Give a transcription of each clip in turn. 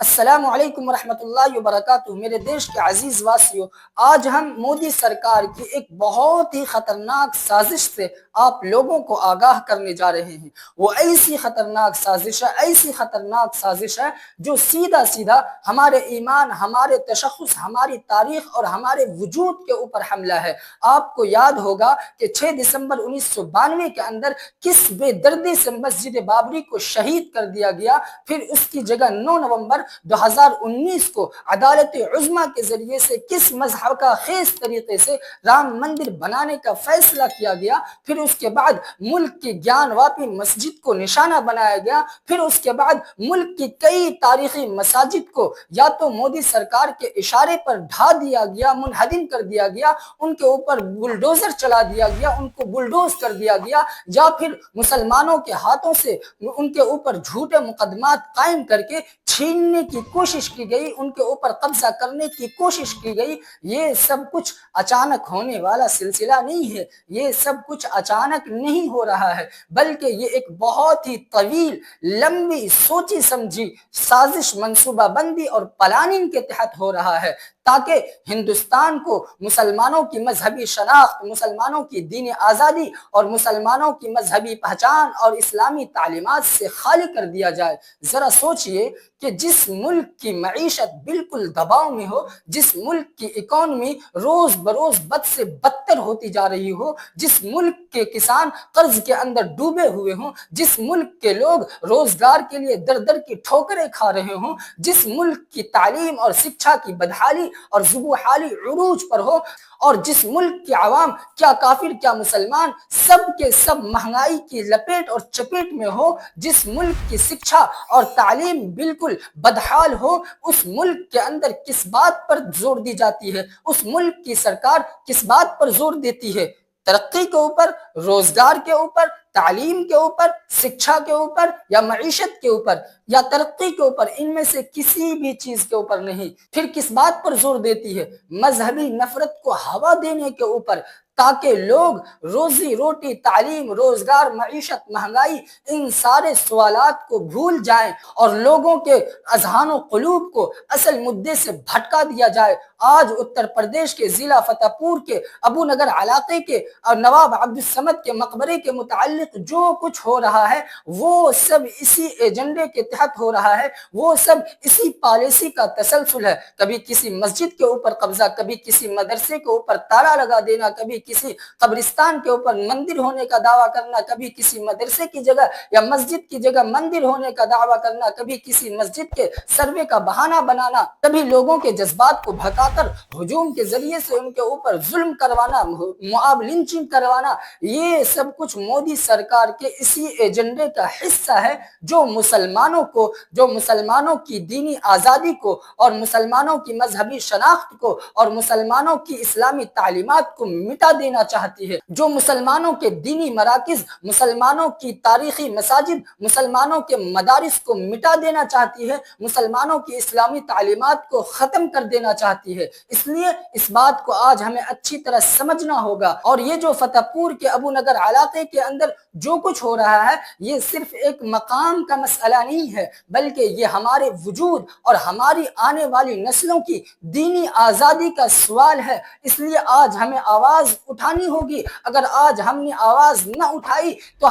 अस्सलामु अलैकुम वरहमतुल्लाहि वबरकातुहू। मेरे देश के अजीज वासियों, आज हम मोदी सरकार की एक बहुत ही खतरनाक साजिश से आप लोगों को आगाह करने जा रहे हैं। वो ऐसी खतरनाक साजिश है, ऐसी खतरनाक साजिश है जो सीधा सीधा हमारे ईमान, हमारे तशख़्ख़ुस, हमारी तारीख और हमारे वजूद के ऊपर हमला है। आपको याद होगा कि 6 दिसंबर 1992 के अंदर किस बेदर्दी से मस्जिद बाबरी को शहीद कर दिया गया। फिर उसकी जगह 9 नवंबर 2019 को अदालत उज़्मा के जरिए से किस मजहब का खेस तरीके से राम मंदिर बनाने का फैसला किया गया। फिर उसके बाद मुल्क की ज्ञानवापी मस्जिद को निशाना बनाया गया। फिर उसके बाद मुल्क की कई तारीखी मसाजिद को या तो मोदी सरकार के इशारे पर ढा दिया गया, मुनहदिम कर दिया गया, उनके ऊपर बुलडोजर चला दिया गया, उनको बुलडोज कर दिया गया, या फिर मुसलमानों के हाथों से उनके ऊपर झूठे मुकदमात कायम करके छीनने की कोशिश की गई, उनके ऊपर कब्जा करने की कोशिश की गई। ये सब कुछ अचानक होने वाला सिलसिला नहीं है, ये सब कुछ अचानक नहीं हो रहा है, बल्कि ये एक बहुत ही तवील, लंबी, सोची समझी साजिश, मंसूबाबंदी और प्लानिंग के तहत हो रहा है, ताकि हिंदुस्तान को मुसलमानों की मजहबी शनाख्त, मुसलमानों की दीनी आज़ादी और मुसलमानों की मजहबी पहचान और इस्लामी तालीमात से खाली कर दिया जाए। ज़रा सोचिए कि जिस मुल्क की मईशत बिल्कुल दबाव में हो, जिस मुल्क की इकोनॉमी रोज बरोज बद से बदतर होती जा रही हो, जिस मुल्क के किसान कर्ज के अंदर डूबे हुए हों, जिस मुल्क के लोग रोजगार के लिए दर दर की ठोकरें खा रहे हों, जिस मुल्क की तालीम और शिक्षा की बदहाली और जुबूहाली उरूज पर हो, और जिस मुल्क के आवाम, क्या काफिर क्या मुसलमान, सब के सब महंगाई की लपेट और चपेट में हो, जिस मुल्क की शिक्षा और तालीम बिल्कुल बदहाल हो, उस मुल्क के अंदर किस बात पर जोर दी जाती है? उस मुल्क की सरकार किस बात पर जोर देती है? तरक्की के ऊपर, रोजगार के ऊपर, तालीम के ऊपर, शिक्षा के ऊपर, या मईशत के ऊपर, या तरक्की के ऊपर? इनमें से किसी भी चीज के ऊपर नहीं। फिर किस बात पर जोर देती है? मजहबी नफरत को हवा देने के ऊपर, ताकि लोग रोजी रोटी, तालीम, रोजगार, मईशत, महंगाई, इन सारे सवालात को भूल जाएं और लोगों के अजहान कुलूब को असल मुद्दे से भटका दिया जाए। आज उत्तर प्रदेश के जिला फतेहपुर के अबू नगर इलाके के और नवाब अब्दुल समद के मकबरे के मुताल्लिक जो कुछ हो रहा है, वो सब इसी एजेंडे के तहत हो रहा है, वो सब इसी पॉलिसी का तसलसल है। कभी किसी मस्जिद के ऊपर कब्जा, कभी किसी मदरसे के ऊपर ताला लगा देना, कभी किसी कब्रिस्तान के ऊपर मंदिर होने का दावा करना, कभी किसी मदरसे की जगह या मस्जिद की जगह मंदिर होने का दावा करना, कभी किसी मस्जिद के सर्वे का बहाना बनाना, कभी लोगों के जज्बात को भड़काकर हुजूम के जरिए से उनके ऊपर जुल्म करवाना, मुआब लिंचिंग करवाना। ये सब कुछ मोदी सरकार के इसी एजेंडे का हिस्सा है, जो मुसलमानों को, जो मुसलमानों की दीनी आज़ादी को और मुसलमानों की मजहबी शनाख्त को और मुसलमानों की इस्लामी तालीमात को मिटा देना चाहती है, जो मुसलमानों के दीनी मराकिज, मुसलमानों की तारीखी मसाजिद, मुसलमानों के मदारिस को मिटा देना चाहती है, मुसलमानों की इस्लामी तालीमात को ख़त्म कर देना चाहती है। इसलिए इस बात को आज हमें अच्छी तरह समझना होगा। और ये जो फतेहपुर के अबू नगर इलाके के अंदर जो कुछ हो रहा है, ये सिर्फ एक मकाम का मसला नहीं है, बल्कि ये हमारे वजूद और हमारी आने वाली नस्लों की दीनी आज़ादी का सवाल है। इसलिए आज हमें आवाज़ उठानी होगी। अगर आज हमने आवाज़ न उठाई तो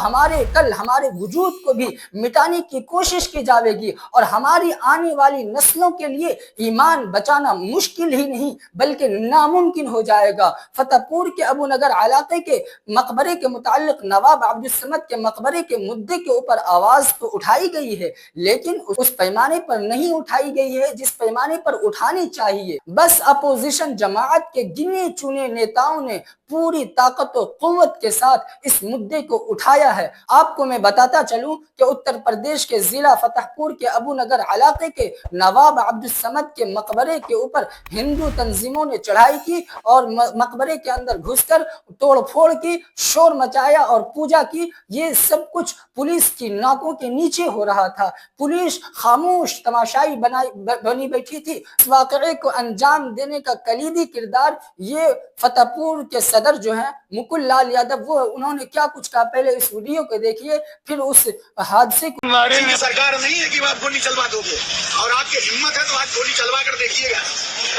कल हमारे वजूद को भी मिटाने की कोशिश की जाएगी, और हमारी आने वाली नस्लों के लिए ईमान बचाना मुश्किल ही नहीं बल्कि नामुमकिन हो जाएगा। फतेहपुर के अबू नगर इलाके के मकबरे के मुताल्लिक नवाब अब्दुल समद के मकबरे के मुद्दे के ऊपर आवाज़ तो उठाई गई है, लेकिन उस पैमाने पर नहीं उठाई गई है जिस पैमाने पर उठानी चाहिए। बस अपोजिशन जमात के गिने चुने नेताओं ने पूरी ताकत और कुव्वत के साथ इस मुद्दे को उठाया है। आपको मैं बताता चलूं कि उत्तर प्रदेश के जिला फतेहपुर के अबू नगर इलाके के नवाब अब्दुल समद के मकबरे के ऊपर हिंदू तंजीमों ने चढ़ाई की और मकबरे के अंदर घुसकर तोड़ फोड़ की, शोर मचाया और पूजा की। ये सब कुछ पुलिस की नाकों के नीचे हो रहा था। पुलिस खामोश तमाशाई बनी बैठी थी। इस वाकये को अंजाम देने का कलीदी किरदार ये फतेहपुर के सदर जो है मुकुल लाल यादव, वो उन्होंने क्या कुछ कहा, पहले इस वीडियो को देखिए, फिर उस हादसे को। हमारी सरकार नहीं है कि आप गोली चलवा दोगे, और आपकी हिम्मत है तो आज गोली चलवा कर देखिएगा।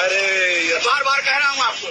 अरे बार बार कह रहा हूँ आपको।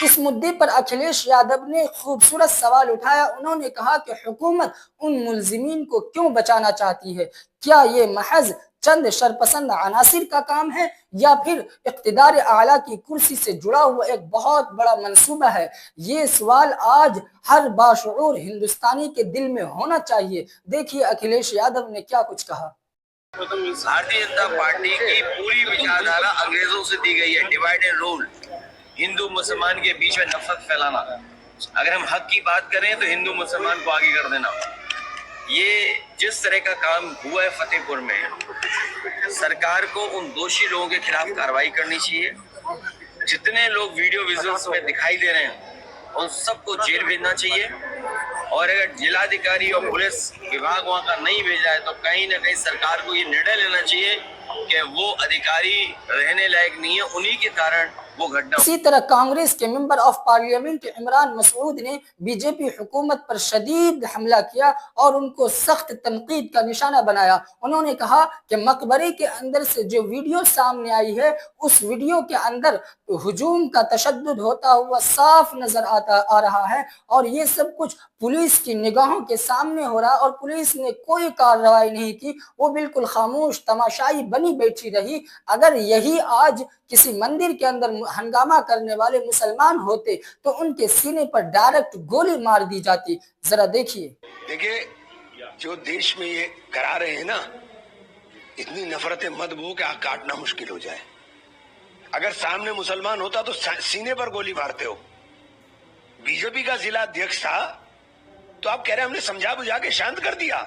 इस मुद्दे पर अखिलेश यादव ने खूबसूरत सवाल उठाया। उन्होंने कहा कि हुकूमत उन मुल्जिमीन को क्यों बचाना चाहती है? क्या ये महज चंद शरपसंद अनासिर का काम है, या फिर इक़्तिदार आला की कुर्सी से जुड़ा हुआ एक बहुत बड़ा मंसूबा है? ये सवाल आज हर बाशऊर हिंदुस्तानी के दिल में होना चाहिए। देखिए अखिलेश यादव ने क्या कुछ कहा। भारतीय जनता पार्टी की पूरी विचारधारा अंग्रेजों से दी गई है, डिवाइड एंड रूल, हिंदू मुसलमान के बीच में नफरत फैलाना। अगर हम हक की बात करें तो हिंदू मुसलमान को आगे कर देना। ये जिस तरह का काम हुआ है फतेहपुर में, सरकार को उन दोषी लोगों के खिलाफ कार्रवाई करनी चाहिए। जितने लोग वीडियो विजुअल्स में दिखाई दे रहे हैं उन सबको जेल भेजना चाहिए, और अगर जिलाधिकारी और पुलिस विभाग वहां का नहीं भेजा है तो कहीं ना कहीं सरकार को ये निर्णय लेना चाहिए कि वो अधिकारी रहने लायक नहीं है, उन्हीं के कारण वो घटना। इसी तरह कांग्रेस के member of parliament Imran Masood ने बीजेपी हुकूमत पर शदीद हमला किया और उनको सख्त तनकीद का निशाना बनाया। उन्होंने कहा कि मकबरे के अंदर से जो वीडियो सामने आई है, उस वीडियो के अंदर हुजूम का तशद्दुद होता हुआ साफ नजर आ रहा है, और ये सब कुछ पुलिस की निगाहों के सामने हो रहा है, और पुलिस ने कोई कार्रवाई नहीं की, वो बिल्कुल खामोश तमाशाई बनी बैठी रही। अगर यही आज किसी मंदिर के अंदर हंगामा करने वाले मुसलमान होते तो उनके सीने पर डायरेक्ट गोली मार दी जाती। जरा देखिए जो देश में ये करा रहे हैं ना, इतनी नफरतें मत बो कि काटना मुश्किल हो जाए। अगर सामने मुसलमान होता तो सीने पर गोली मारते हो। बीजेपी का जिला अध्यक्ष था तो आप कह रहे हैं हमने समझा बुझा के शांत कर दिया,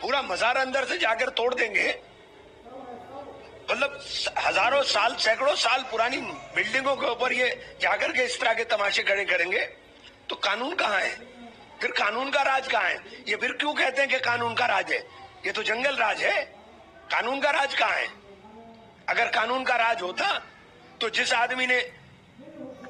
पूरा मजार अंदर से जाकर तोड़ देंगे। मतलब हजारों साल सैकड़ों साल पुरानी बिल्डिंगों के ऊपर ये जाकर के इस तरह के तमाशे खड़े करेंगे, तो कानून कहाँ है? फिर कानून का राज कहाँ है? ये फिर क्यों कहते हैं कि कानून का राज है? ये तो जंगल राज है, कानून का राज कहाँ है? अगर कानून का राज होता तो जिस आदमी ने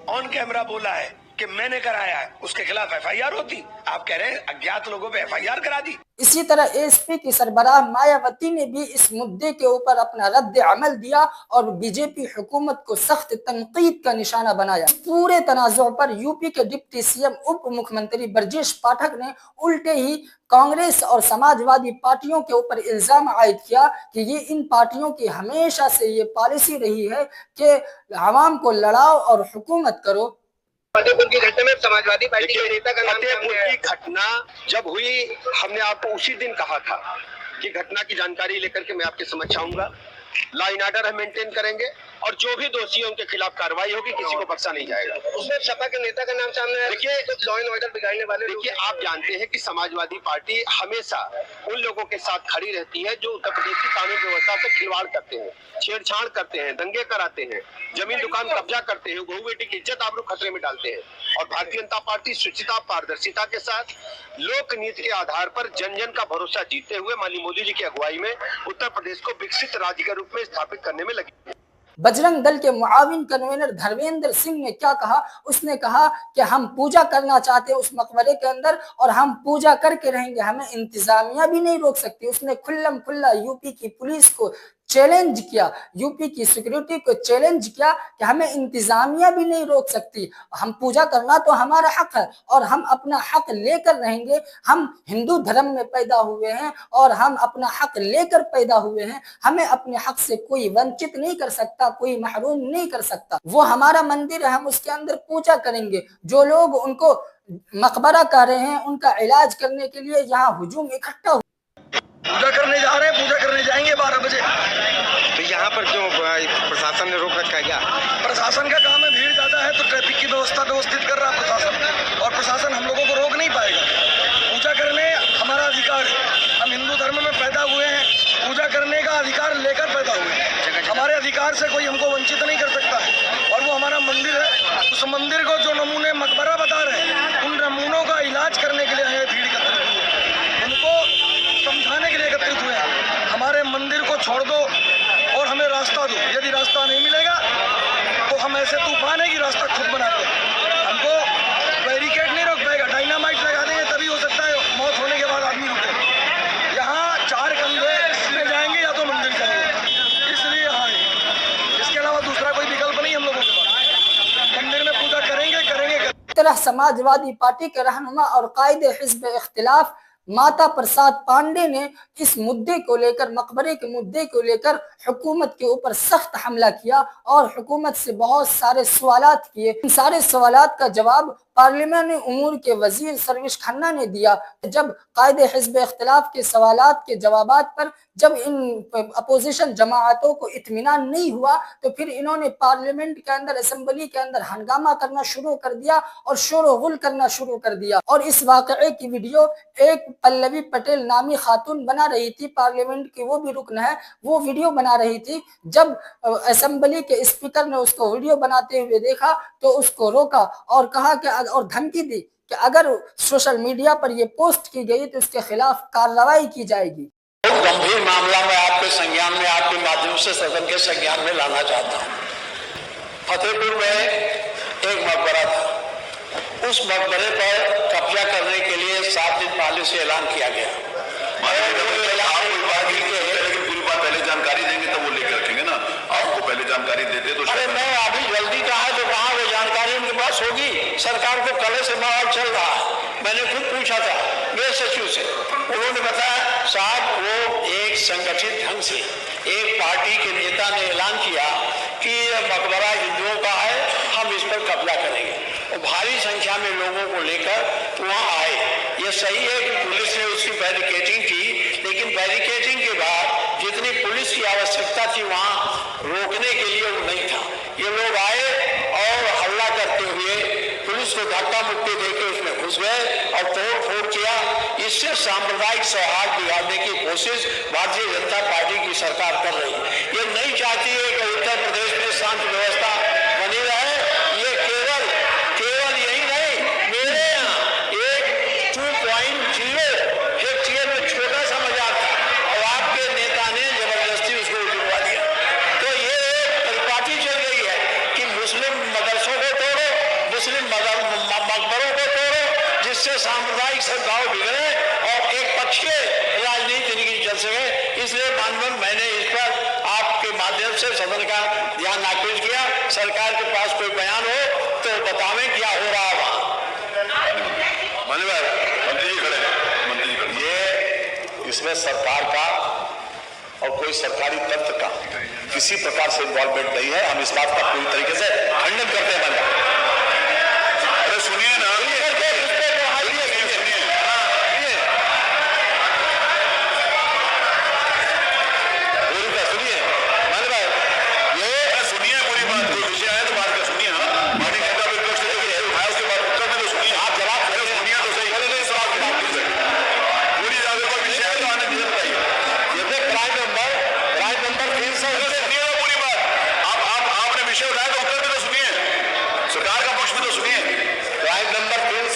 ऑन कैमरा बोला है कि मैंने कराया है, उसके खिलाफ एफआईआर होती। आप कह रहे हैं अज्ञात लोगों पे एफआईआर करा दी। इसी तरह एसपी की सरबराह मायावती ने भी इस मुद्दे के ऊपर अपना रद्द अमल दिया और बीजेपी हुकूमत को सख्त तनकीद का निशाना बनाया। पूरे तनाज़ुर पर यूपी के डिप्टी सीएम उप मुख्यमंत्री ब्रजेश पाठक ने उल्टे ही कांग्रेस और समाजवादी पार्टियों के ऊपर इल्जाम आयद किया कि ये इन पार्टियों की हमेशा से ये पॉलिसी रही है कि आवाम को लड़ाओ और हुकूमत करो। फतेहपुर की घटना में समाजवादी पार्टी के नेता का नाम फतेहपुर की घटना जब हुई, हमने आपको उसी दिन कहा था कि घटना की जानकारी लेकर के मैं आपके समक्ष आऊंगा, लॉ एंड ऑर्डर हम मेंटेन करेंगे और जो भी दोषी है उनके खिलाफ कार्रवाई होगी, किसी को बख्शा नहीं जाएगा। उसमें सपा के नेता का नाम सामने आया। देखिए लॉ एंड ऑर्डर बिगाड़ने वाले, देखिए आप जानते हैं कि समाजवादी पार्टी हमेशा उन लोगों के साथ खड़ी रहती है जो उत्तर प्रदेश की कानून व्यवस्था से खिलवाड़ करते हैं, छेड़छाड़ करते हैं, दंगे कराते हैं, जमीन दुकान कब्जा करते हैं, बहू बेटी की इज्जत आबरू खतरे में डालते हैं। और भारतीय जनता पार्टी शुचिता पारदर्शिता के साथ लोक नीति के आधार पर जन जन का भरोसा जीतते हुए माननीय मोदी जी की अगुवाई में उत्तर प्रदेश को विकसित राज्य के रूप में स्थापित करने में लगी है। बजरंग दल के मुआविन कन्वीनर धर्मेंद्र सिंह ने क्या कहा? उसने कहा कि हम पूजा करना चाहते हैं उस मकबरे के अंदर और हम पूजा करके रहेंगे, हमें इंतजामिया भी नहीं रोक सकती। उसने खुल्लम खुल्ला यूपी की पुलिस को चैलेंज किया, यूपी की सिक्योरिटी को चैलेंज किया कि हमें इंतजामिया भी नहीं रोक सकती, हम पूजा करना तो हमारा हक है और हम अपना हक लेकर रहेंगे। हम हिंदू धर्म में पैदा हुए हैं और हम अपना हक लेकर पैदा हुए हैं, हमें अपने हक से कोई वंचित नहीं कर सकता, कोई महरूम नहीं कर सकता। वो हमारा मंदिर है, हम उसके अंदर पूजा करेंगे। जो लोग उनको मकबरा कह रहे हैं, उनका इलाज करने के लिए यहाँ हुजूम इकट्ठा पूजा करने जा रहे हैं, पूजा करने जाएंगे 12 बजे। तो यहाँ पर क्यों प्रशासन ने रोक रखा है क्या? प्रशासन का काम है, भीड़ ज्यादा है तो ट्रैफिक की व्यवस्था व्यवस्थित कर रहा है प्रशासन, और प्रशासन हम लोगों को रोक नहीं पाएगा। पूजा करने हमारा अधिकार है, हम हिंदू धर्म में पैदा हुए हैं, पूजा करने का अधिकार लेकर पैदा हुए हैं। हमारे अधिकार से कोई हमको वंचित नहीं कर सकता है, और वो हमारा मंदिर है। उस मंदिर को जो नमूने मकबरा बता रहे हैं, उन नमूनों का इलाज करने के लिए आए भीड़ एकत्रित हुए, उनको समझाने के लिए एकत्रित हुए। हमारे मंदिर को छोड़ दो और हमें रास्ता दो। यदि रास्ता नहीं मिलेगा तो हम ऐसे तूफान है कि रास्ता खुद बनाते हैं। हमको बैरिकेड नहीं रोक पाएगा, डायनामाइट लगा देंगे तभी हो सकता है मौत होने के बाद आदमी रुके। यहाँ 4 कंधे में जाएंगे या तो मंदिर जाएंगे, इसलिए यहाँ है। इसके अलावा दूसरा कोई विकल्प नहीं हम लोगों के पास। मंदिर में पूजा करेंगे। तरह समाजवादी पार्टी के रहनुमा और कायदे हिज़्ब इख्तिलाफ माता प्रसाद पांडे ने इस मुद्दे को लेकर, मकबरे के मुद्दे को लेकर हुकूमत के ऊपर सख्त हमला किया और हुकूमत से बहुत सारे सवालात किए। इन सारे सवालात का जवाब पार्लियामानी उमूर के वजीर सर्विस खन्ना ने दिया। जब कायदे हिज़्ब इख्तिलाफ के सवालात के जवाबात पर जब इन अपोजिशन जमाअतों को इत्मीनान नहीं हुआ तो फिर इन्होंने पार्लियामेंट के अंदर, असेंबली के अंदर हंगामा करना शुरू कर दिया और शोर व गुल करना शुरू कर दिया। और इस वाक़े की वीडियो एक पल्लवी पटेल नामी खातून बना रही थी, पार्लियामेंट की वो भी रुकन है, वो वीडियो बना रही थी। जब असेंबली के स्पीकर ने उसको वीडियो बनाते हुए देखा तो उसको रोका और कहा कि, और धमकी दी कि अगर सोशल मीडिया पर ये पोस्ट की गई तो उसके खिलाफ कार्रवाई की जाएगी। गंभीर मामला में आपके संज्ञान में, आपके माध्यम से सदन के संज्ञान में लाना चाहता हूँ। फतेहपुर में एक मकबरा था, उस मकबरे पर कब्जा करने के लिए 7 दिन पहले से ऐलान किया गया। लेकिन पूरी बात पहले जानकारी देंगे तब वो लेकर रखेंगे ना, आपको पहले जानकारी देते तो। अरे मैं अभी जल्दी कहा तो कहाँ वो जानकारी उनके पास होगी? सरकार को कल से माहौल चल रहा है। मैंने खुद पूछा था मेरे सचिव से, उन्होंने बताया साहब वो एक संगठित ढंग से एक पार्टी के नेता ने ऐलान किया कि मकबरा हिंदुओं का है, हम इस पर कब्जा करेंगे, और भारी संख्या में लोगों को लेकर वहाँ आए। ये सही है कि पुलिस ने उसकी बैरिकेडिंग की, लेकिन बैरिकेडिंग के बाद जितनी पुलिस की आवश्यकता थी वहाँ रोकने के लिए वो नहीं था। ये लोग आए और हल्ला करते हुए पुलिस को धक्का मुक्की देकर उसमें घुस गए और तोड़ फोड़ किया। इससे सांप्रदायिक सौहार्द बिगाड़ने की कोशिश भारतीय जनता पार्टी की सरकार कर रही है। ये नहीं चाहती है कि उत्तर प्रदेश में शांति व्यवस्था बनी रहे। ये केवल यही नहीं, मेरे यहाँ एक 2.0 हेक्टेयर में छोटा सा मजार था और आपके नेता ने जबरदस्ती उसको उठवा दिया। तो ये परिपाटी चल गई है कि मुस्लिम मदरसों को तोड़ो, मुस्लिम मकबरों को तोड़ो, जिससे सांप्रदायिक सद्भाव बिगड़े और एक पक्षीय राजनीति नहीं चल सके। इसलिए माननीय मैंने इस पर आपके माध्यम से सदन का ध्यान आकृष्ट किया। सरकार के पास कोई बयान हो तो बतावें क्या हो रहा है वहाँ। मंत्री जी खड़े, ये इसमें सरकार का और कोई सरकारी तंत्र का किसी प्रकार से इन्वॉल्वमेंट नहीं है। हम इस बात का पूरी तरीके से खंडन करते हैं। अरे सुनिए ना, क्राइम नंबर 3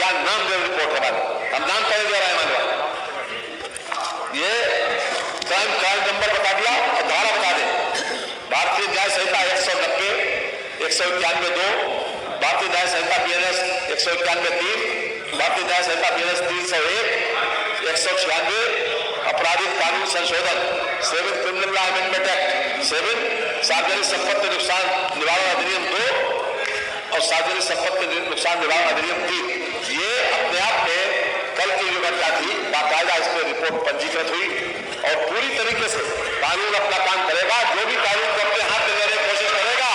क्या नाम दे रिपोर्ट हमारे, हम नाम पहले दे रहे हैं हमारे, ये क्राइम नंबर बता दिया और धारा बता दे। भारतीय न्याय संहिता 190, 191(2), भारतीय न्याय संहिता BNS 191(3), भारतीय न्याय संहिता BNS 301, 196, आपराधिक कानून संशोधन 7 क्रिमिनल लॉ अमेंडमेंट एक्ट 7, सार्वजनिक संपत्ति नुकसान निवारण अधिनियम 2 और सार्वजनिक संपत्ति नुकसान निवारण अधिनियम 3। ये अपने आप में कल की जो घटना थी, बाकायदा इस पर रिपोर्ट पंजीकृत हुई और पूरी तरीके से कानून अपना काम करेगा। जो भी कानून को अपने हाथ में लेने की कोशिश करेगा,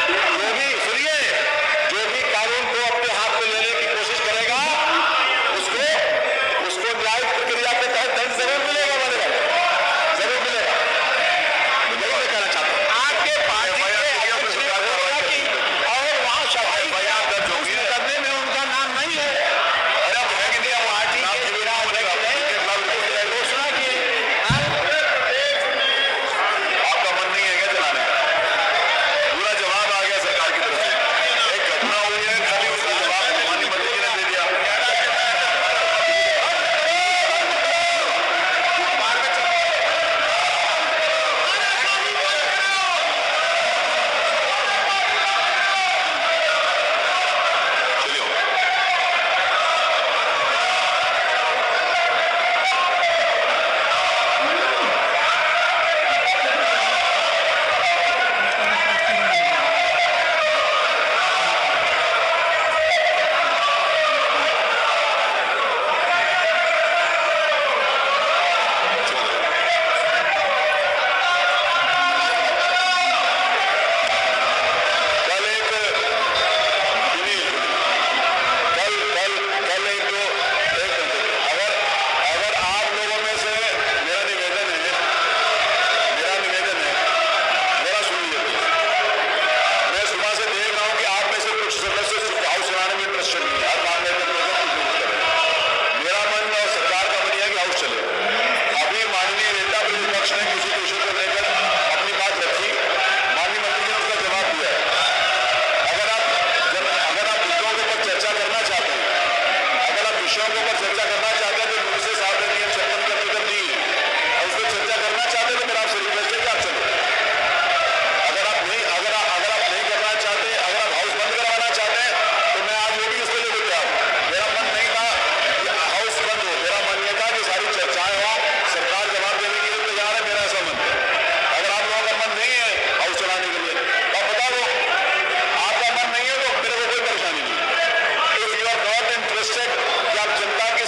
जो भी सुनिए, जो भी कानून को अपने हाथ में लेने की कोशिश करेगा, उसको न्यायिक प्रक्रिया के तहत दंड जरूर मिलेगा, जरूर मिलेगा। मैं कहना चाहता हूँ आपके पार्टी और वहां सफाई करने में उनका नाम नहीं है। अरे पार्टी के घोषणा की आपका मन नहीं है क्या चलाने का? पूरा जवाब आ गया सरकार की तरफ से। एक घटना हुई है, खाली उसका जवाब माननीय मंत्री जी ने दे दिया।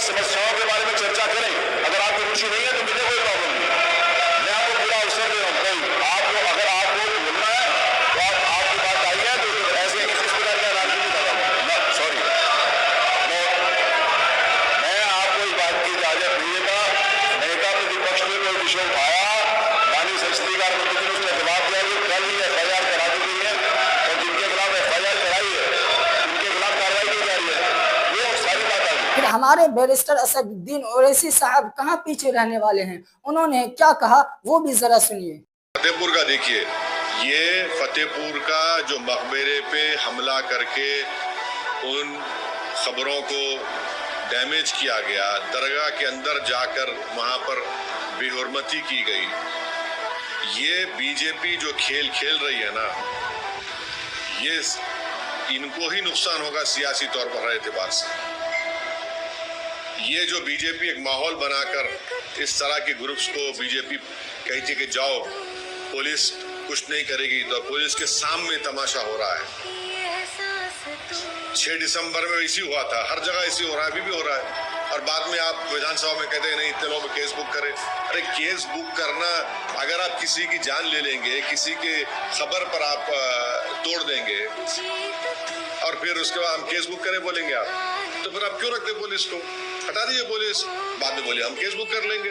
समस्याओं के बारे में चर्चा करें, अगर आपको रुचि नहीं है तो मुझे कोई प्रॉब्लम नहीं। मैं आपको पूरा अवसर दे रहा हूँ। आपको अगर आपको बोलना है तो आपकी बात आई है तो ऐसे इस प्रकार का राजनीति कर रहा हूँ। सॉरी, मैं आपको इस बात की इजाजत नहीं देता। नेता प्रतिपक्ष ने कोई विषय उठाया, माननीय संसदीय मंत्री ने उसका जवाब दिया कि कल ही FIR करा दी गई है और जिनके खिलाफ FIR कराई है उनके खिलाफ कार्रवाई की जा रही है। ये सारी बात आ गई। फिर हमारे बैरिस्टर असदुद्दीन ओवैसी साहब कहाँ पीछे रहने वाले हैं, उन्होंने क्या कहा वो भी जरा सुनिए। फतेहपुर का देखिए, ये फतेहपुर का जो मकबरे पे हमला करके उन खबरों को डैमेज किया गया, दरगाह के अंदर जाकर वहां पर बेहुरमती की गई, ये बीजेपी जो खेल खेल रही है ना, ये इनको ही नुकसान होगा सियासी तौर पर हर एतबार से। ये जो बीजेपी एक माहौल बनाकर इस तरह के ग्रुप्स को बीजेपी कहती है कि जाओ पुलिस कुछ नहीं करेगी, तो पुलिस के सामने तमाशा हो रहा है। 6 दिसंबर में इसी हुआ था, हर जगह इसी हो रहा है, अभी भी हो रहा है। और बाद में आप विधानसभा में कहते हैं नहीं इतने लोगों में केस बुक करें। अरे केस बुक करना, अगर आप किसी की जान ले लेंगे, किसी के खबर पर आप तोड़ देंगे और फिर उसके बाद हम केस बुक करें बोलेंगे आप, तो फिर आप क्यों रखते पुलिस को? हटा दीजिए पुलिस, बाद में बोलिए हम केस बुक कर लेंगे।